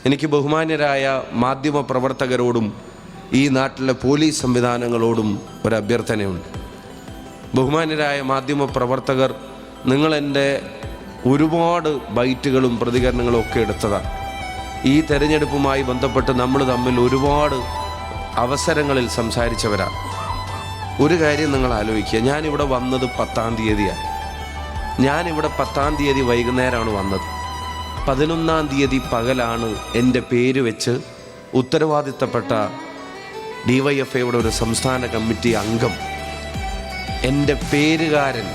എനിക്ക് ബഹുമാന്യരായ മാധ്യമ പ്രവർത്തകരോടും ഈ നാട്ടിലെ പോലീസ് സംവിധാനങ്ങളോടും ഒരു അഭ്യർത്ഥനയുണ്ട്. ബഹുമാന്യരായ മാധ്യമ പ്രവർത്തകർ, നിങ്ങളെൻ്റെ ഒരുപാട് ബൈറ്റുകളും പ്രതികരണങ്ങളും ഒക്കെ എടുത്തതാണ്. ഈ തെരഞ്ഞെടുപ്പുമായി ബന്ധപ്പെട്ട് നമ്മൾ തമ്മിൽ ഒരുപാട് അവസരങ്ങളിൽ സംസാരിച്ചവരാണ്. ഒരു കാര്യം നിങ്ങൾ ആലോചിക്കുക, ഞാനിവിടെ വന്നത് 10-ാം തീയതിയാണ്. ഞാനിവിടെ 10-ാം തീയതി വൈകുന്നേരമാണ് വന്നത്. 11-ാം തീയതി പകലാണ് എൻ്റെ പേര് വെച്ച് ഉത്തരവാദിത്തപ്പെട്ട DYFIയുടെ ഒരു സംസ്ഥാന കമ്മിറ്റി അംഗം, എൻ്റെ പേരുകാരൻ,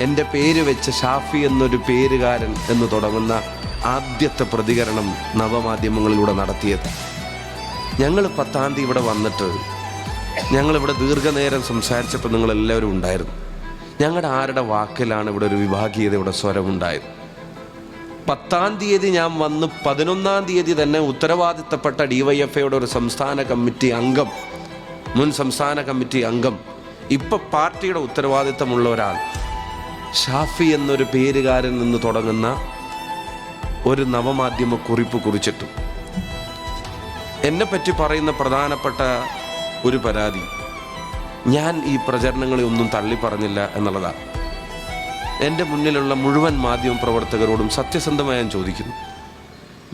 എൻ്റെ പേര് വെച്ച് ഷാഫി എന്നൊരു പേരുകാരൻ എന്ന് തുടങ്ങുന്ന ആദ്യത്തെ പ്രതികരണം നവമാധ്യമങ്ങളിലൂടെ നടത്തിയത്. ഞങ്ങൾ 10-ാം തീയതി ഇവിടെ വന്നിട്ട് ഞങ്ങളിവിടെ ദീർഘനേരം സംസാരിച്ചപ്പോൾ നിങ്ങളെല്ലാവരും ഉണ്ടായിരുന്നു. ഞങ്ങളുടെ ആരുടെ വാക്കിലാണ് ഇവിടെ ഒരു വിഭാഗീയതയുടെ സ്വരമുണ്ടായത്? 10-ാം തീയതി ഞാൻ വന്ന് 11-ാം തീയതി തന്നെ ഉത്തരവാദിത്തപ്പെട്ട DYFIയുടെ ഒരു സംസ്ഥാന കമ്മിറ്റി അംഗം, മുൻ സംസ്ഥാന കമ്മിറ്റി അംഗം, ഇപ്പം പാർട്ടിയുടെ ഉത്തരവാദിത്തമുള്ള ഒരാൾ ഷാഫി എന്നൊരു പേരുകാരൻ നിന്ന് തുടങ്ങുന്ന ഒരു നവമാധ്യമ കുറിപ്പ് കുറിച്ചിട്ടു. എന്നെപ്പറ്റി പറയുന്ന പ്രധാനപ്പെട്ട ഒരു പരാതി, ഞാൻ ഈ പ്രചരണങ്ങളെ ഒന്നും തള്ളി പറഞ്ഞില്ല എന്നുള്ളതാണ്. എൻ്റെ മുന്നിലുള്ള മുഴുവൻ മാധ്യമ പ്രവർത്തകരോടും സത്യസന്ധമായി ഞാൻ ചോദിക്കുന്നു,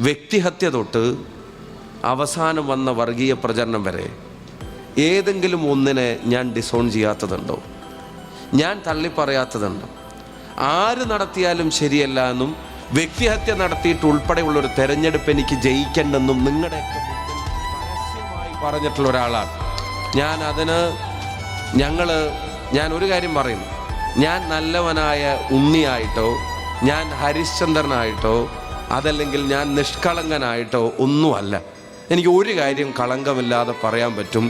വ്യക്തിഹത്യ തൊട്ട് അവസാനം വന്ന വർഗീയ പ്രചരണം വരെ ഏതെങ്കിലും ഒന്നിനെ ഞാൻ ഡിസോൺ ചെയ്യാത്തതുണ്ടോ? ഞാൻ തള്ളിപ്പറയാത്തതുണ്ടോ? ആര് നടത്തിയാലും ശരിയല്ല എന്നും വ്യക്തിഹത്യ നടത്തിയിട്ട് ഉൾപ്പെടെയുള്ളൊരു തെരഞ്ഞെടുപ്പ് എനിക്ക് ജയിക്കണ്ടെന്നും നിങ്ങളുടെയൊക്കെ പരസ്യമായി പറഞ്ഞിട്ടുള്ള ഒരാളാണ് ഞാൻ. ഞാൻ ഒരു കാര്യം പറയുന്നു, ഞാൻ നല്ലവനായ ഉണ്ണിയായിട്ടോ ഞാൻ ഹരിശ്ചന്ദ്രനായിട്ടോ അതല്ലെങ്കിൽ ഞാൻ നിഷ്കളങ്കനായിട്ടോ ഒന്നുമല്ല. എനിക്ക് ഒരു കാര്യം കളങ്കമില്ലാതെ പറയാൻ പറ്റും,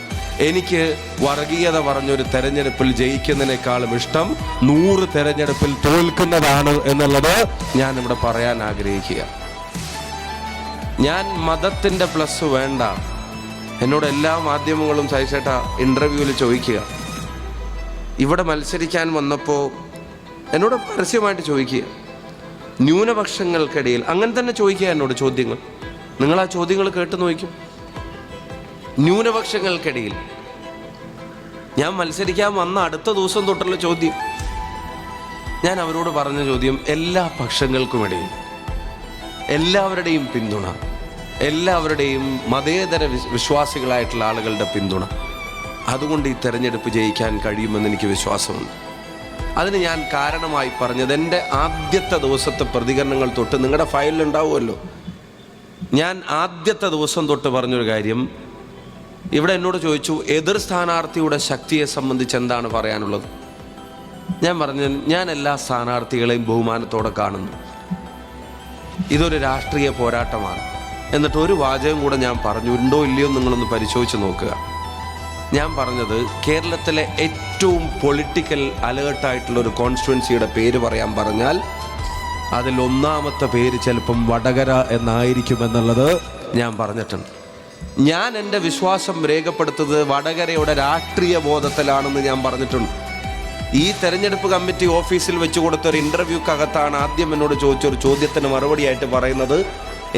എനിക്ക് വർഗീയത പറഞ്ഞൊരു തെരഞ്ഞെടുപ്പിൽ ജയിക്കുന്നതിനേക്കാളും ഇഷ്ടം 100 തെരഞ്ഞെടുപ്പിൽ തോൽക്കുന്നതാണ് എന്നുള്ളത് ഞാനിവിടെ പറയാൻ ആഗ്രഹിക്കുക. ഞാൻ മതത്തിൻ്റെ പ്ലസ് വേണ്ട. എന്നോട് എല്ലാ മാധ്യമങ്ങളും സഹിച്ചേട്ട ഇൻ്റർവ്യൂവിൽ ചോദിക്കുക, ഇവിടെ മത്സരിക്കാൻ വന്നപ്പോൾ എന്നോട് പരസ്യമായിട്ട് ചോദിക്കുക, ന്യൂനപക്ഷങ്ങൾക്കിടയിൽ അങ്ങനെ തന്നെ ചോദിക്കുക എന്നോട് ചോദ്യങ്ങൾ. നിങ്ങൾ ആ ചോദ്യങ്ങൾ കേട്ട് നോക്കും. ന്യൂനപക്ഷങ്ങൾക്കിടയിൽ ഞാൻ മത്സരിക്കാൻ വന്ന അടുത്ത ദിവസം തൊട്ടുള്ള ചോദ്യം, ഞാൻ അവരോട് പറഞ്ഞ ചോദ്യം, എല്ലാ പക്ഷങ്ങൾക്കുമിടയിൽ എല്ലാവരുടെയും പിന്തുണ, എല്ലാവരുടെയും മതേതര വിശ്വാസികളായിട്ടുള്ള ആളുകളുടെ പിന്തുണ, അതുകൊണ്ട് ഈ തെരഞ്ഞെടുപ്പ് ജയിക്കാൻ കഴിയുമെന്ന് എനിക്ക് വിശ്വാസമുണ്ട്. അതിന് ഞാൻ കാരണമായി പറഞ്ഞത്, എൻ്റെ ആദ്യത്തെ ദിവസത്തെ പ്രതികരണങ്ങൾ തൊട്ട് നിങ്ങളുടെ ഫയലിലുണ്ടാവുമല്ലോ, ഞാൻ ആദ്യത്തെ ദിവസം തൊട്ട് പറഞ്ഞൊരു കാര്യം, ഇവിടെ എന്നോട് ചോദിച്ചു എതിർ സ്ഥാനാർത്ഥിയുടെ ശക്തിയെ സംബന്ധിച്ച് എന്താണ് പറയാനുള്ളത്. ഞാൻ പറഞ്ഞു, ഞാൻ എല്ലാ സ്ഥാനാർത്ഥികളെയും ബഹുമാനത്തോടെ കാണുന്നു. ഇതൊരു രാഷ്ട്രീയ പോരാട്ടമാണ്. എന്നിട്ട് ഒരു വാചകം കൂടെ ഞാൻ പറഞ്ഞു, ഉണ്ടോ ഇല്ലയോ നിങ്ങളൊന്ന് പരിശോധിച്ച് നോക്കുക. ഞാൻ പറഞ്ഞത്, കേരളത്തിലെ ഏറ്റവും പൊളിറ്റിക്കൽ അലേർട്ടായിട്ടുള്ള ഒരു കോൺസ്റ്റിറ്റ്യുവൻസിയുടെ പേര് പറയാൻ പറഞ്ഞാൽ അതിൽ ഒന്നാമത്തെ പേര് ചിലപ്പം വടകര എന്നായിരിക്കുമെന്നുള്ളത് ഞാൻ പറഞ്ഞിട്ടുണ്ട്. ഞാൻ എൻ്റെ വിശ്വാസം രേഖപ്പെടുത്തുന്നത് വടകരയുടെ രാഷ്ട്രീയ ബോധത്തിലാണെന്ന് ഞാൻ പറഞ്ഞിട്ടുണ്ട്. ഈ തെരഞ്ഞെടുപ്പ് കമ്മിറ്റി ഓഫീസിൽ വെച്ച് കൊടുത്തൊരു ഇൻ്റർവ്യൂക്കകത്താണ് ആദ്യം എന്നോട് ചോദിച്ചൊരു ചോദ്യത്തിന് മറുപടിയായിട്ട് പറയുന്നത്,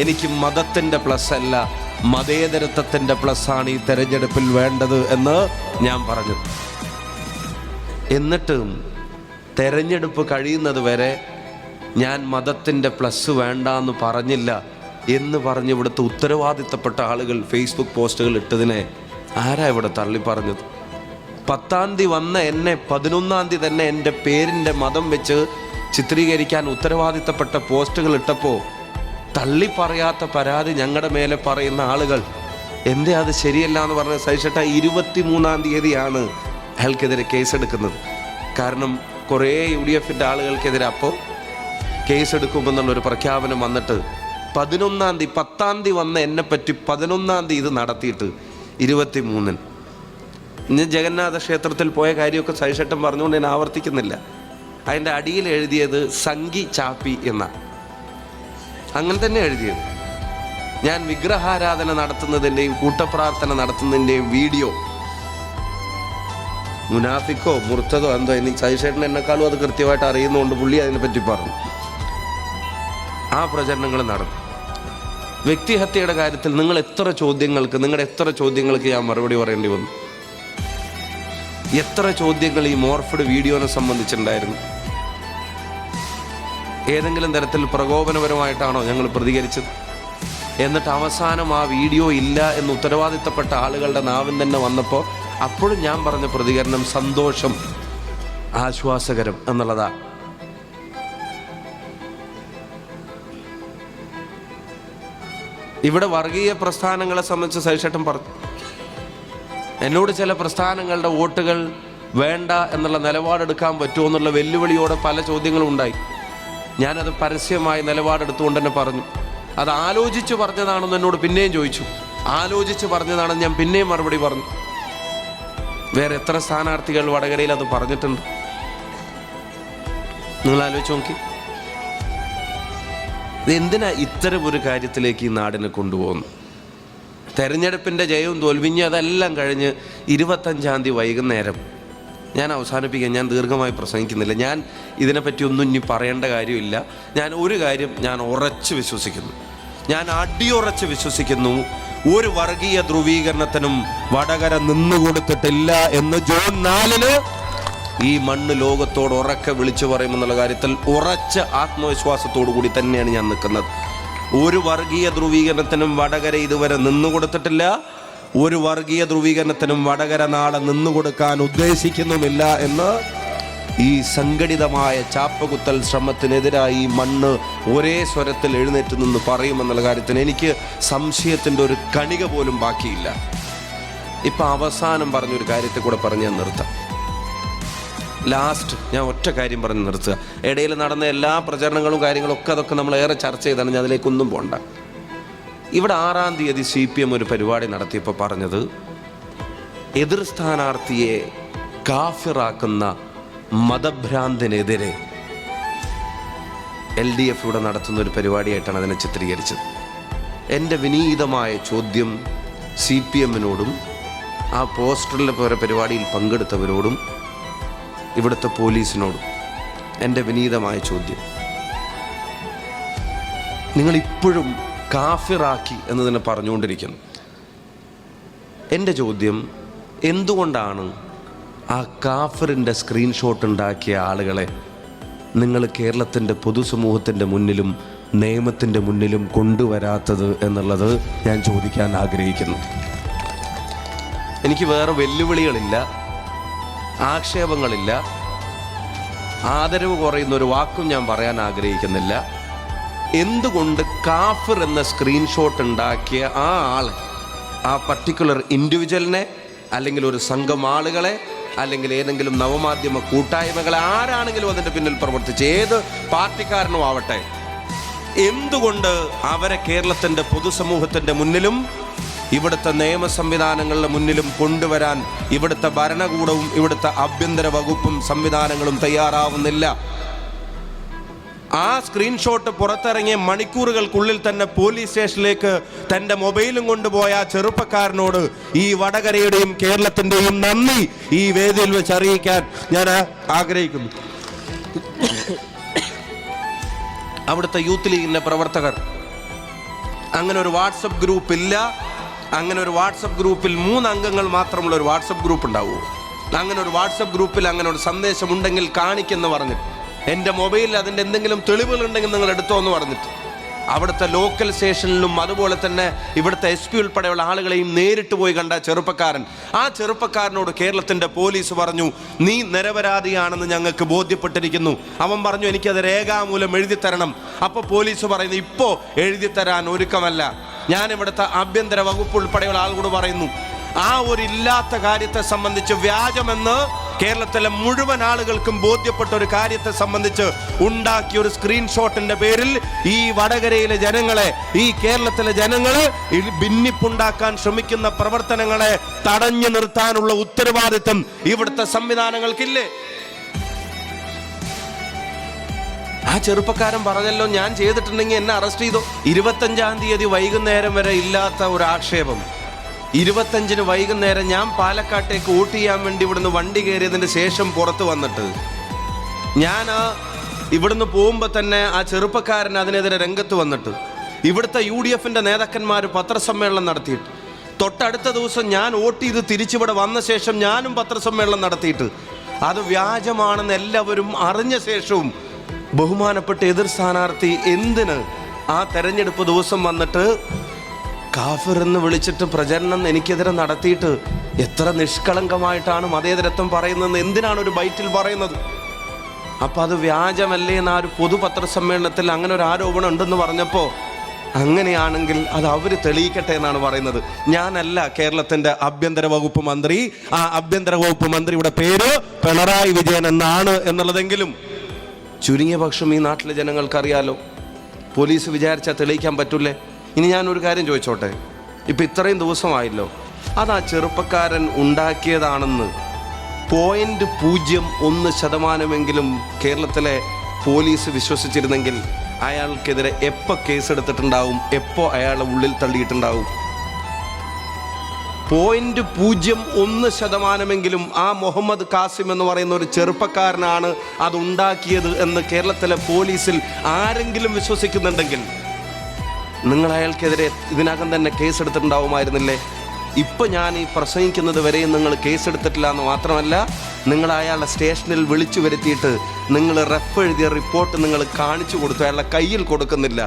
എനിക്ക് മതത്തിൻ്റെ പ്ലസ് അല്ല മതേതരത്വത്തിൻ്റെ പ്ലസ്സാണ് ഈ തെരഞ്ഞെടുപ്പിൽ വേണ്ടത് എന്ന് ഞാൻ പറഞ്ഞു. എന്നിട്ടും തെരഞ്ഞെടുപ്പ് കഴിയുന്നത് വരെ ഞാൻ മതത്തിൻ്റെ പ്ലസ് വേണ്ടാന്ന് പറഞ്ഞില്ല എന്ന് പറഞ്ഞ് ഇവിടുത്തെ ഉത്തരവാദിത്തപ്പെട്ട ആളുകൾ ഫേസ്ബുക്ക് പോസ്റ്റുകൾ ഇട്ടതിനെ ആരാ ഇവിടെ തള്ളി പറഞ്ഞത്? 10-ാം തീയതി വന്ന എന്നെ 11-ാം തീയതി തന്നെ എൻ്റെ പേരിൻ്റെ മതം വെച്ച് ചിത്രീകരിക്കാൻ ഉത്തരവാദിത്തപ്പെട്ട പോസ്റ്റുകൾ ഇട്ടപ്പോൾ തള്ളി പറയാത്ത പരാതി ഞങ്ങളുടെ മേലെ പറയുന്ന ആളുകൾ എന്തേ അത് ശരിയല്ല എന്ന് പറഞ്ഞ സഹിച്ചിട്ട് 23-ാം തീയതിയാണ് അയാൾക്കെതിരെ കേസെടുക്കുന്നത്. കാരണം കുറേ UDFൻ്റെ ആളുകൾക്കെതിരെ അപ്പോൾ കേസെടുക്കുമെന്നുള്ളൊരു പ്രഖ്യാപനം വന്നിട്ട് 11-ാം തീയതി 10-ാം തീയതി വന്ന എന്നെപ്പറ്റി 11-ാം തീയതി ഇത് നടത്തിയിട്ട് 23-ന് ഇന്ന് ജഗന്നാഥ ക്ഷേത്രത്തിൽ പോയ കാര്യമൊക്കെ സഹിച്ചേട്ടൻ പറഞ്ഞുകൊണ്ട് ഞാൻ ആവർത്തിക്കുന്നില്ല. അതിൻ്റെ അടിയിൽ എഴുതിയത് സംഗി ചാപ്പി എന്നാണ്. അങ്ങനെ തന്നെ എഴുതിയത്. ഞാൻ വിഗ്രഹാരാധന നടത്തുന്നതിൻ്റെയും കൂട്ടപ്രാർത്ഥന നടത്തുന്നതിൻ്റെയും വീഡിയോ മുനാഫിക്കോ മുർത്തതോ എന്തോ എനിക്ക് സഹിച്ചേട്ടൻ എന്നെക്കാളും അത് കൃത്യമായിട്ട് അറിയുന്നതുകൊണ്ട് പുള്ളി അതിനെപ്പറ്റി പറഞ്ഞു. ആ പ്രചരണങ്ങൾ നടന്നു. വ്യക്തിഹത്യയുടെ കാര്യത്തിൽ നിങ്ങളുടെ എത്ര ചോദ്യങ്ങൾക്ക് ഞാൻ മറുപടി പറയേണ്ടി വന്നു? എത്ര ചോദ്യങ്ങൾ ഈ മോർഫഡ് വീഡിയോനെ സംബന്ധിച്ചിട്ടുണ്ടായിരുന്നു? ഏതെങ്കിലും തരത്തിൽ പ്രകോപനപരമായിട്ടാണോ ഞങ്ങൾ പ്രതികരിച്ചത്? എന്നിട്ട് അവസാനം ആ വീഡിയോ ഇല്ല എന്ന് ഉത്തരവാദിത്തപ്പെട്ട ആളുകളുടെ നാവിൽ തന്നെ വന്നപ്പോൾ അപ്പോഴും ഞാൻ പറഞ്ഞ പ്രതികരണം സന്തോഷം, ആശ്വാസകരം എന്നുള്ളതാ. ഇവിടെ വർഗീയ പ്രസ്ഥാനങ്ങളെ സംബന്ധിച്ച് സഹിച്ചേട്ടൻ പറഞ്ഞു, എന്നോട് ചില പ്രസ്ഥാനങ്ങളുടെ വോട്ടുകൾ വേണ്ട എന്നുള്ള നിലപാടെടുക്കാൻ പറ്റുമോ എന്നുള്ള വെല്ലുവിളിയോടെ പല ചോദ്യങ്ങളും ഉണ്ടായി. ഞാനത് പരസ്യമായി നിലപാടെടുത്തുകൊണ്ട് തന്നെ പറഞ്ഞു. അത് ആലോചിച്ച് പറഞ്ഞതാണെന്ന് എന്നോട് പിന്നെയും ചോദിച്ചു. ആലോചിച്ച് പറഞ്ഞതാണെന്ന് ഞാൻ പിന്നെയും മറുപടി പറഞ്ഞു. വേറെ എത്ര സ്ഥാനാർത്ഥികൾ വടകരയിൽ അത് പറഞ്ഞിട്ടുണ്ട്? നിങ്ങൾ ആലോചിച്ച് നോക്കി. ഇതെന്തിനാ ഇത്തരം ഒരു കാര്യത്തിലേക്ക് ഈ നാടിനെ കൊണ്ടുപോകുന്നു? തെരഞ്ഞെടുപ്പിൻ്റെ ജയവും തോൽവിഞ്ഞ് അതെല്ലാം കഴിഞ്ഞ് 25-ാം തീയതി വൈകുന്നേരം, ഞാൻ അവസാനിപ്പിക്കാൻ, ഞാൻ ദീർഘമായി പ്രസംഗിക്കുന്നില്ല, ഞാൻ ഇതിനെപ്പറ്റി ഒന്നും ഇനി പറയേണ്ട കാര്യമില്ല. ഞാൻ ഒരു കാര്യം ഞാൻ ഉറച്ച് വിശ്വസിക്കുന്നു, ഞാൻ അടിയുറച്ച് വിശ്വസിക്കുന്നു, ഒരു വർഗീയ ധ്രുവീകരണത്തിനും വടകര നിന്നുകൊടുത്തിട്ടില്ല എന്ന് ജൂൺ 4-ന് ഈ മണ്ണ് ലോകത്തോട് ഉറക്കെ വിളിച്ചു പറയുമെന്നുള്ള കാര്യത്തിൽ ഉറച്ച ആത്മവിശ്വാസത്തോടു കൂടി തന്നെയാണ് ഞാൻ നിൽക്കുന്നത്. ഒരു വർഗീയ ധ്രുവീകരണത്തിനും വടകര ഇതുവരെ നിന്നുകൊടുത്തിട്ടില്ല. ഒരു വർഗീയ ധ്രുവീകരണത്തിനും വടകര നാളെ നിന്നുകൊടുക്കാൻ ഉദ്ദേശിക്കുന്നുമില്ല എന്ന് ഈ സംഘടിതമായ ചാപ്പകുത്തൽ ശ്രമത്തിനെതിരായി മണ്ണ് ഒരേ സ്വരത്തിൽ എഴുന്നേറ്റ് നിന്ന് പറയുമെന്നുള്ള കാര്യത്തിന് എനിക്ക് സംശയത്തിൻ്റെ ഒരു കണിക പോലും ബാക്കിയില്ല. ഇപ്പം അവസാനം പറഞ്ഞൊരു കാര്യത്തെ കൂടെ പറഞ്ഞ് ഞാൻ നിർത്താം. ലാസ്റ്റ് ഞാൻ ഒറ്റ കാര്യം പറഞ്ഞ് നിർത്തുക. ഇടയിൽ നടന്ന എല്ലാ പ്രചരണങ്ങളും കാര്യങ്ങളൊക്കെ അതൊക്കെ നമ്മൾ ഏറെ ചർച്ച ചെയ്താണ്, ഞാൻ അതിലേക്കൊന്നും പോണ്ട. ഇവിടെ 6-ാം തീയതി CPM ഒരു പരിപാടി നടത്തിയപ്പോൾ പറഞ്ഞത്, എതിർ സ്ഥാനാർത്ഥിയെ കാഫിറാക്കുന്ന മതഭ്രാന്തിനെതിരെ LDF ഇവിടെ നടത്തുന്ന ഒരു പരിപാടിയായിട്ടാണ് അതിനെ ചിത്രീകരിച്ചത്. എൻ്റെ വിനീതമായ ചോദ്യം CPM-നോടും ആ പോസ്റ്ററിലെ പരിപാടിയിൽ പങ്കെടുത്തവരോടും ഇവിടുത്തെ പോലീസിനോടും എൻ്റെ വിനീതമായ ചോദ്യം, നിങ്ങളിപ്പോഴും കാഫിറാക്കി എന്ന് തന്നെ പറഞ്ഞുകൊണ്ടിരിക്കുന്നു. എൻ്റെ ചോദ്യം, എന്തുകൊണ്ടാണ് ആ കാഫിറിൻ്റെ സ്ക്രീൻഷോട്ട് ഉണ്ടാക്കിയ ആളുകളെ നിങ്ങൾ കേരളത്തിൻ്റെ പൊതുസമൂഹത്തിൻ്റെ മുന്നിലും നിയമത്തിൻ്റെ മുന്നിലും കൊണ്ടുവരാത്തത് എന്നുള്ളത് ഞാൻ ചോദിക്കാൻ ആഗ്രഹിക്കുന്നു. എനിക്ക് വേറെ വെല്ലുവിളികളില്ല, ആക്ഷേപങ്ങളില്ല, ആദരവ് കുറയുന്ന ഒരു വാക്കും ഞാൻ പറയാൻ ആഗ്രഹിക്കുന്നില്ല. എന്തുകൊണ്ട് കാഫിർ എന്ന സ്ക്രീൻഷോട്ട് ഉണ്ടാക്കിയ ആ ആളെ, ആ പർട്ടിക്കുലർ ഇൻഡിവിജ്വലിനെ, അല്ലെങ്കിൽ ഒരു സംഘം ആളുകളെ, അല്ലെങ്കിൽ ഏതെങ്കിലും നവമാധ്യമ കൂട്ടായ്മകളെ, ആരാണെങ്കിലും അതിൻ്റെ പിന്നിൽ പ്രവർത്തിച്ച് ഏത് പാർട്ടിക്കാരനും ആവട്ടെ, എന്തുകൊണ്ട് അവരെ കേരളത്തിൻ്റെ പൊതുസമൂഹത്തിൻ്റെ മുന്നിലും ഇവിടുത്തെ നിയമ സംവിധാനങ്ങളുടെ മുന്നിലും കൊണ്ടുവരാൻ ഇവിടുത്തെ ഭരണകൂടവും ഇവിടുത്തെ ആഭ്യന്തര വകുപ്പും സംവിധാനങ്ങളും തയ്യാറാവുന്നില്ല? ആ സ്ക്രീൻഷോട്ട് പുറത്തിറങ്ങിയ മണിക്കൂറുകൾക്കുള്ളിൽ തന്നെ പോലീസ് സ്റ്റേഷനിലേക്ക് തൻ്റെ മൊബൈലും കൊണ്ടുപോയ ആ ചെറുപ്പക്കാരനോട് ഈ വടകരയുടെയും കേരളത്തിൻ്റെയും നന്ദി ഈ വേദിയിൽ വെച്ച് അറിയിക്കാൻ ഞാൻ ആഗ്രഹിക്കുന്നു. അവിടുത്തെ യൂത്ത് ലീഗിൻ്റെ പ്രവർത്തകർ, അങ്ങനെ ഒരു വാട്സപ്പ് ഗ്രൂപ്പ് ഇല്ല, അങ്ങനെ ഒരു വാട്സപ്പ് ഗ്രൂപ്പിൽ 3 അംഗങ്ങൾ മാത്രമുള്ള ഒരു വാട്സപ്പ് ഗ്രൂപ്പ് ഉണ്ടാവുമോ? അങ്ങനെ ഒരു വാട്സപ്പ് ഗ്രൂപ്പിൽ അങ്ങനെ ഒരു സന്ദേശം ഉണ്ടെങ്കിൽ കാണിക്കെന്ന് പറഞ്ഞിട്ട്, എൻ്റെ മൊബൈലിൽ അതിൻ്റെ എന്തെങ്കിലും തെളിവുകളുണ്ടെങ്കിൽ നിങ്ങൾ എടുത്തോ എന്ന് പറഞ്ഞിട്ട്, അവിടുത്തെ ലോക്കൽ സ്റ്റേഷനിലും അതുപോലെ തന്നെ ഇവിടുത്തെ SP ഉൾപ്പെടെയുള്ള ആളുകളെയും നേരിട്ട് പോയി കണ്ട ചെറുപ്പക്കാരൻ, ആ ചെറുപ്പക്കാരനോട് കേരളത്തിൻ്റെ പോലീസ് പറഞ്ഞു, നീ നിരപരാധിയാണെന്ന് ഞങ്ങൾക്ക് ബോധ്യപ്പെട്ടിരിക്കുന്നു. അവൻ പറഞ്ഞു, എനിക്കത് രേഖാമൂലം എഴുതി തരണം. അപ്പോൾ പോലീസ് പറയുന്നു, ഇപ്പോൾ എഴുതി തരാൻ ഒരുക്കമല്ല. ഞാൻ ഇവിടുത്തെ ആഭ്യന്തര വകുപ്പ് ഉൾപ്പെടെയുള്ള ആളുകളോട് പറയുന്നു, ആ ഒരു ഇല്ലാത്ത കാര്യത്തെ സംബന്ധിച്ച്, വ്യാജമെന്ന് കേരളത്തിലെ മുഴുവൻ ആളുകൾക്കും ബോധ്യപ്പെട്ട ഒരു കാര്യത്തെ സംബന്ധിച്ച് ഉണ്ടാക്കിയ ഒരു സ്ക്രീൻഷോട്ടിന്റെ പേരിൽ ഈ വടകരയിലെ ജനങ്ങളെ, ഈ കേരളത്തിലെ ജനങ്ങളെ ഭിന്നിപ്പുണ്ടാക്കാൻ ശ്രമിക്കുന്ന പ്രവർത്തനങ്ങളെ തടഞ്ഞു നിർത്താനുള്ള ഉത്തരവാദിത്വം ഇവിടുത്തെ സംവിധാനങ്ങൾക്കില്ലേ? ആ ചെറുപ്പക്കാരൻ പറഞ്ഞല്ലോ, ഞാൻ ചെയ്തിട്ടുണ്ടെങ്കിൽ എന്നെ അറസ്റ്റ് ചെയ്തോ. 25-ാം തീയതി വൈകുന്നേരം വരെ ഇല്ലാത്ത ഒരു ആക്ഷേപം, 25-ന് വൈകുന്നേരം ഞാൻ പാലക്കാട്ടേക്ക് വോട്ട് ചെയ്യാൻ വേണ്ടി ഇവിടുന്ന് വണ്ടി കയറിയതിന് ശേഷം പുറത്ത് വന്നിട്ട്, ഞാൻ ഇവിടുന്ന് പോകുമ്പോൾ തന്നെ ആ ചെറുപ്പക്കാരൻ അതിനെതിരെ രംഗത്ത് വന്നിട്ട് ഇവിടുത്തെ UDFന്റെ നേതാക്കന്മാർ പത്രസമ്മേളനം നടത്തിയിട്ട് തൊട്ടടുത്ത ദിവസം ഞാൻ വോട്ട് ചെയ്ത് തിരിച്ചിവിടെ വന്ന ശേഷം ഞാനും പത്രസമ്മേളനം നടത്തിയിട്ട് അത് വ്യാജമാണെന്ന് എല്ലാവരും അറിഞ്ഞ ശേഷവും ബഹുമാനപ്പെട്ട എതിർ സ്ഥാനാർത്ഥി എന്തിന് ആ തെരഞ്ഞെടുപ്പ് ദിവസം വന്നിട്ട് കാഫിർ എന്ന് വിളിച്ചിട്ട് പ്രചരണം എനിക്കെതിരെ നടത്തിയിട്ട് എത്ര നിഷ്കളങ്കമായിട്ടാണ് മതേതരത്വം പറയുന്നതെന്ന് എന്തിനാണ് ഒരു ബൈറ്റിൽ പറയുന്നത്? അപ്പം അത് വ്യാജമല്ലേ എന്ന് ആ ഒരു പൊതുപത്രസമ്മേളനത്തിൽ അങ്ങനെ ഒരു ആരോപണം ഉണ്ടെന്ന് പറഞ്ഞപ്പോൾ അങ്ങനെയാണെങ്കിൽ അത് അവർ തെളിയിക്കട്ടെ എന്നാണ് പറയുന്നത്. ഞാനല്ല കേരളത്തിൻ്റെ ആഭ്യന്തര വകുപ്പ് മന്ത്രി, ആ ആഭ്യന്തര വകുപ്പ് മന്ത്രിയുടെ പേര് പിണറായി വിജയൻ എന്നാണ് എന്നുള്ളതെങ്കിലും ചുരുങ്ങിയ പക്ഷം ഈ നാട്ടിലെ ജനങ്ങൾക്കറിയാലോ. പോലീസ് വിചാരിച്ചാൽ തെളിയിക്കാൻ പറ്റൂലേ? ഇനി ഞാനൊരു കാര്യം ചോദിച്ചോട്ടെ, ഇപ്പം ഇത്രയും ദിവസമായല്ലോ, അത് ആ ചെറുപ്പക്കാരൻ ഉണ്ടാക്കിയതാണെന്ന് 0.01% കേരളത്തിലെ പോലീസ് വിശ്വസിച്ചിരുന്നെങ്കിൽ അയാൾക്കെതിരെ എപ്പോൾ കേസെടുത്തിട്ടുണ്ടാവും, എപ്പോൾ അയാളെ ഉള്ളിൽ തള്ളിയിട്ടുണ്ടാവും? 0.01% ആ മുഹമ്മദ് കാസിം എന്ന് പറയുന്ന ഒരു ചെറുപ്പക്കാരനാണ് അതുണ്ടാക്കിയത് എന്ന് കേരളത്തിലെ പോലീസിൽ ആരെങ്കിലും വിശ്വസിക്കുന്നുണ്ടെങ്കിൽ നിങ്ങൾ അയാൾക്കെതിരെ ഇതിനകം തന്നെ കേസെടുത്തിട്ടുണ്ടാവുമായിരുന്നില്ലേ? ഇപ്പം ഞാൻ ഈ പ്രസംഗിക്കുന്നത് വരെയും നിങ്ങൾ കേസെടുത്തിട്ടില്ല എന്ന് മാത്രമല്ല, നിങ്ങൾ അയാളുടെ സ്റ്റേഷനിൽ വിളിച്ചു വരുത്തിയിട്ട് നിങ്ങൾ റഫ് എഴുതിയ റിപ്പോർട്ട് നിങ്ങൾ കാണിച്ചു കൊടുത്തു, അയാളുടെ കയ്യിൽ കൊടുക്കുന്നില്ല.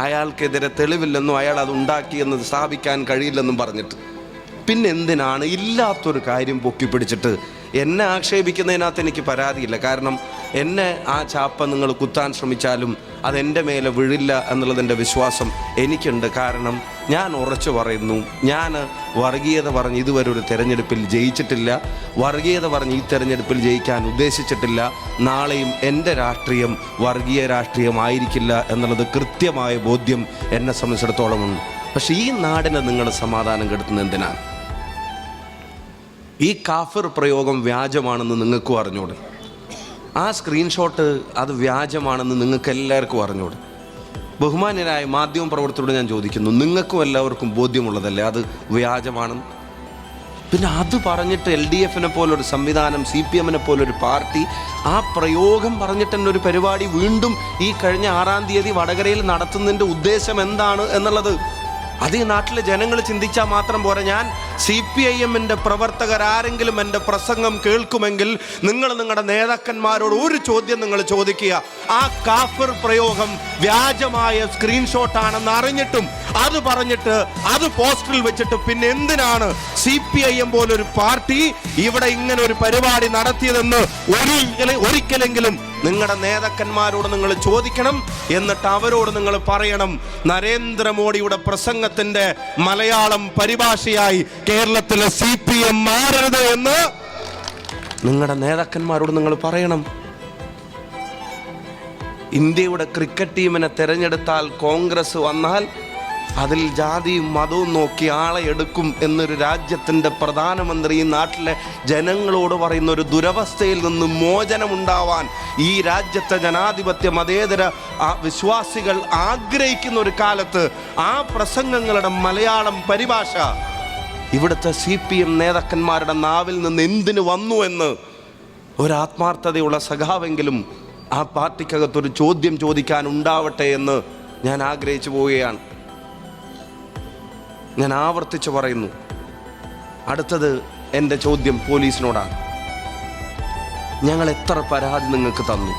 അയാൾക്കെതിരെ തെളിവില്ലെന്നും അയാൾ അത് ഉണ്ടാക്കിയെന്ന് സ്ഥാപിക്കാൻ കഴിയില്ലെന്നും പറഞ്ഞിട്ട് പിന്നെ എന്തിനാണ് ഇല്ലാത്തൊരു കാര്യം പൊക്കിപ്പിടിച്ചിട്ട് എന്നെ ആക്ഷേപിക്കുന്നതിനകത്ത് എനിക്ക് പരാതിയില്ല. കാരണം എന്നെ ആ ചാപ്പ നിങ്ങൾ കുത്താൻ ശ്രമിച്ചാലും അതെൻ്റെ മേലെ വീഴില്ല എന്നുള്ളതിൻ്റെ വിശ്വാസം എനിക്കുണ്ട്. കാരണം ഞാൻ ഉറച്ചു പറയുന്നു, ഞാൻ വർഗീയത പറഞ്ഞ് ഇതുവരെ ഒരു തെരഞ്ഞെടുപ്പിൽ ജയിച്ചിട്ടില്ല, വർഗീയത പറഞ്ഞ് ഈ തെരഞ്ഞെടുപ്പിൽ ജയിക്കാൻ ഉദ്ദേശിച്ചിട്ടില്ല. നാളെയും എൻ്റെ രാഷ്ട്രീയം വർഗീയ രാഷ്ട്രീയമായിരിക്കില്ല എന്നുള്ളത് കൃത്യമായ ബോധ്യം എന്നെ സംബന്ധിച്ചിടത്തോളം ഉണ്ട്. പക്ഷേ ഈ നാടിനെ നിങ്ങൾ സമാധാനം കെടുത്തുന്നത് എന്തിനാണ്? ഈ കാഫിർ പ്രയോഗം വ്യാജമാണെന്ന് നിങ്ങൾക്കും അറിഞ്ഞൂടെ? ആ സ്ക്രീൻഷോട്ട് അത് വ്യാജമാണെന്ന് നിങ്ങൾക്ക് എല്ലാവർക്കും അറിഞ്ഞൂടെ? ബഹുമാന്യരായ മാധ്യമ പ്രവർത്തകരോട് ഞാൻ ചോദിക്കുന്നു, നിങ്ങൾക്കും എല്ലാവർക്കും ബോധ്യമുള്ളതല്ലേ അത് വ്യാജമാണെന്ന്? പിന്നെ അത് പറഞ്ഞിട്ട് LDFനെ പോലൊരു സംവിധാനം, CPMനെ പോലൊരു പാർട്ടി ആ പ്രയോഗം പറഞ്ഞിട്ട് തന്നെ ഒരു പരിപാടി വീണ്ടും ഈ കഴിഞ്ഞ 6-ാം തീയതി വടകരയിൽ നടത്തുന്നതിൻ്റെ ഉദ്ദേശം എന്താണ് എന്നുള്ളത് അത് ഈ നാട്ടിലെ ജനങ്ങൾ ചിന്തിച്ചാൽ മാത്രം പോരാ. ഞാൻ CPIMൻ്റെ പ്രവർത്തകരാരെങ്കിലും എൻ്റെ പ്രസംഗം കേൾക്കുമെങ്കിൽ നിങ്ങൾ നിങ്ങളുടെ നേതാക്കന്മാരോട് ഒരു ചോദ്യം നിങ്ങൾ ചോദിക്കുക. ആ കാഫിർ പ്രയോഗം വ്യാജമായ സ്ക്രീൻഷോട്ടാണെന്ന് അറിഞ്ഞിട്ടും അത് പറഞ്ഞിട്ട് അത് പോസ്റ്ററിൽ വെച്ചിട്ട് പിന്നെ എന്തിനാണ് CPIM പോലൊരു പാർട്ടി ഇവിടെ ഇങ്ങനെ ഒരു പരിപാടി നടത്തിയതെന്ന് ഒരിക്കലെങ്കിലും നിങ്ങളുടെ നേതാക്കന്മാരോട് നിങ്ങൾ ചോദിക്കണം. എന്നിട്ട് അവരോട് നിങ്ങൾ പറയണം, നരേന്ദ്രമോദിയുടെ പ്രസംഗത്തിന്റെ മലയാളം പരിഭാഷയായി കേരളത്തിലെ CPM മാറരുത് എന്ന് നിങ്ങളുടെ നേതാക്കന്മാരോട് നിങ്ങൾ പറയണം. ഇന്ത്യയുടെ ക്രിക്കറ്റ് ടീമിനെ തെരഞ്ഞെടുത്താൽ കോൺഗ്രസ് വന്നാൽ അതിൽ ജാതിയും മതവും നോക്കി ആളെ എടുക്കും എന്നൊരു രാജ്യത്തിൻ്റെ പ്രധാനമന്ത്രി ഈ നാട്ടിലെ ജനങ്ങളോട് പറയുന്ന ഒരു ദുരവസ്ഥയിൽ നിന്ന് മോചനമുണ്ടാവാൻ ഈ രാജ്യത്തെ ജനാധിപത്യ മതേതര വിശ്വാസികൾ ആഗ്രഹിക്കുന്ന ഒരു കാലത്ത് ആ പ്രസംഗങ്ങളുടെ മലയാളം പരിഭാഷ ഇവിടുത്തെ CPM നേതാക്കന്മാരുടെ നാവിൽ നിന്ന് എന്തിനു വന്നു എന്ന് ഒരാത്മാർത്ഥതയുള്ള സഖാവെങ്കിലും ആ പാർട്ടിക്കകത്തൊരു ചോദ്യം ചോദിക്കാൻ ഉണ്ടാവട്ടെ എന്ന് ഞാൻ ആഗ്രഹിച്ചു പോവുകയാണ്. ഞാൻ ആവർത്തിച്ച് പറയുന്നു, അടുത്തത് എൻ്റെ ചോദ്യം പോലീസിനോടാണ്. ഞങ്ങൾ എത്ര പരാതി നിങ്ങൾക്ക് തന്നു?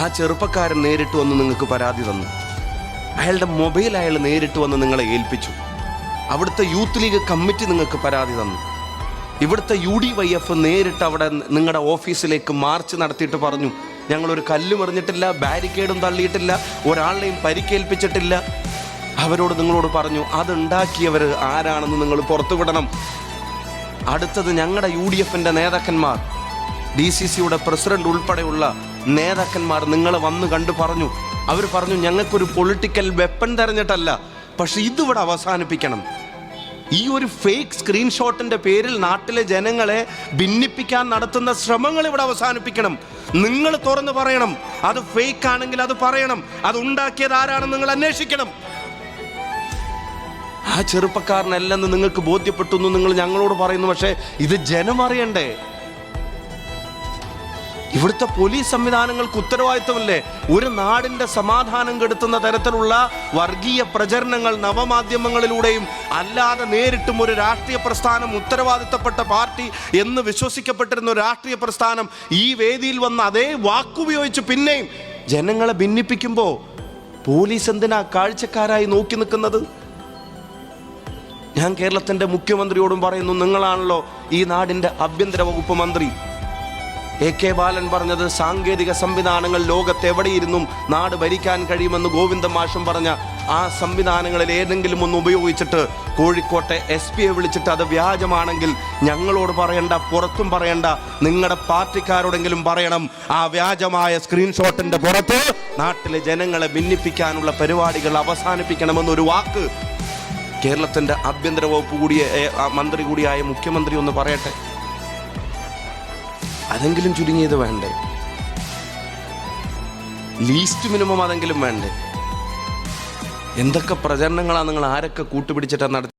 ആ ചെറുപ്പക്കാരൻ നേരിട്ട് വന്ന് നിങ്ങൾക്ക് പരാതി തന്നു, അയാളുടെ മൊബൈൽ അയാൾ നേരിട്ട് വന്ന് നിങ്ങളെ ഏൽപ്പിച്ചു. അവിടുത്തെ യൂത്ത് ലീഗ് കമ്മിറ്റി നിങ്ങൾക്ക് പരാതി തന്നു. ഇവിടുത്തെ UDYF നേരിട്ട് അവിടെ നിങ്ങളുടെ ഓഫീസിലേക്ക് മാർച്ച് നടത്തിയിട്ട് പറഞ്ഞു, ഞങ്ങളൊരു കല്ലും എറിഞ്ഞിട്ടില്ല, ബാരിക്കേഡും തള്ളിയിട്ടില്ല, ഒരാളെയും പരിക്കേൽപ്പിച്ചിട്ടില്ല. അവരോട് നിങ്ങളോട് പറഞ്ഞു അതുണ്ടാക്കിയവർ ആരാണെന്ന് നിങ്ങൾ പുറത്തുവിടണം. അടുത്തത് ഞങ്ങളുടെ UDFൻ്റെ നേതാക്കന്മാർ, DCCയുടെ പ്രസിഡന്റ് ഉൾപ്പെടെയുള്ള നേതാക്കന്മാർ നിങ്ങളെ വന്ന് കണ്ടു പറഞ്ഞു. അവർ പറഞ്ഞു ഞങ്ങൾക്കൊരു പൊളിറ്റിക്കൽ വെപ്പൺ തെരഞ്ഞിട്ടല്ല, പക്ഷെ ഇതിവിടെ അവസാനിപ്പിക്കണം. ഈ ഒരു ഫേക്ക് സ്ക്രീൻഷോട്ടിൻ്റെ പേരിൽ നാട്ടിലെ ജനങ്ങളെ ഭിന്നിപ്പിക്കാൻ നടത്തുന്ന ശ്രമങ്ങൾ ഇവിടെ അവസാനിപ്പിക്കണം. നിങ്ങൾ തുറന്ന് പറയണം, അത് ഫേക്ക് ആണെങ്കിൽ അത് പറയണം, അത് ഉണ്ടാക്കിയത് ആരാണെന്ന് നിങ്ങൾ അന്വേഷിക്കണം. ആ ചെറുപ്പക്കാരനല്ലെന്ന് നിങ്ങൾക്ക് ബോധ്യപ്പെട്ടു എന്ന് നിങ്ങൾ ഞങ്ങളോട് പറയുന്നു, പക്ഷേ ഇത് ജനം അറിയണ്ടേ? ഇവിടുത്തെ പോലീസ് സംവിധാനങ്ങൾക്ക് ഉത്തരവാദിത്വമില്ലേ? ഒരു നാടിൻ്റെ സമാധാനം കെടുത്തുന്ന തരത്തിലുള്ള വർഗീയ പ്രചരണങ്ങൾ നവമാധ്യമങ്ങളിലൂടെയും അല്ലാതെ നേരിട്ടും ഒരു രാഷ്ട്രീയ പ്രസ്ഥാനം, ഉത്തരവാദിത്തപ്പെട്ട പാർട്ടി എന്ന് വിശ്വസിക്കപ്പെട്ടിരുന്ന ഒരു രാഷ്ട്രീയ പ്രസ്ഥാനം ഈ വേദിയിൽ വന്ന് അതേ വാക്കുപയോഗിച്ച് പിന്നെയും ജനങ്ങളെ ഭിന്നിപ്പിക്കുമ്പോൾ പോലീസ് എന്തിനാ കാഴ്ചക്കാരായി നോക്കി നിൽക്കുന്നത്? ഞാൻ കേരളത്തിൻ്റെ മുഖ്യമന്ത്രിയോടും പറയുന്നു, നിങ്ങളാണല്ലോ ഈ നാടിൻ്റെ ആഭ്യന്തര വകുപ്പ് മന്ത്രി. AK ബാലൻ പറഞ്ഞത് സാങ്കേതിക സംവിധാനങ്ങൾ ലോകത്തെവിടെയിരുന്നും നാട് ഭരിക്കാൻ കഴിയുമെന്ന് ഗോവിന്ദ മാഷും പറഞ്ഞ ആ സംവിധാനങ്ങളിൽ ഏതെങ്കിലും ഒന്ന് ഉപയോഗിച്ചിട്ട് കോഴിക്കോട്ടെ SP വിളിച്ചിട്ട് അത് വ്യാജമാണെങ്കിൽ ഞങ്ങളോട് പറയണ്ട, പുറത്തും പറയണ്ട, നിങ്ങളുടെ പാർട്ടിക്കാരോടെങ്കിലും പറയണം. ആ വ്യാജമായ സ്ക്രീൻഷോട്ടിൻ്റെ പുറത്ത് നാട്ടിലെ ജനങ്ങളെ ഭിന്നിപ്പിക്കാനുള്ള പരിപാടികൾ അവസാനിപ്പിക്കണമെന്നൊരു വാക്ക് കേരളത്തിൻ്റെ ആഭ്യന്തര വകുപ്പ് മന്ത്രി കൂടിയായ മുഖ്യമന്ത്രി ഒന്ന് പറയട്ടെ. അതെങ്കിലും ചുരുങ്ങിയത് വേണ്ടേ? ലീസ്റ്റ് മിനിമം അതെങ്കിലും വേണ്ടേ? എന്തൊക്കെ പ്രചരണങ്ങളാണ് നിങ്ങൾ ആരൊക്കെ കൂട്ടുപിടിച്ചിട്ടാണ് നടത്തി?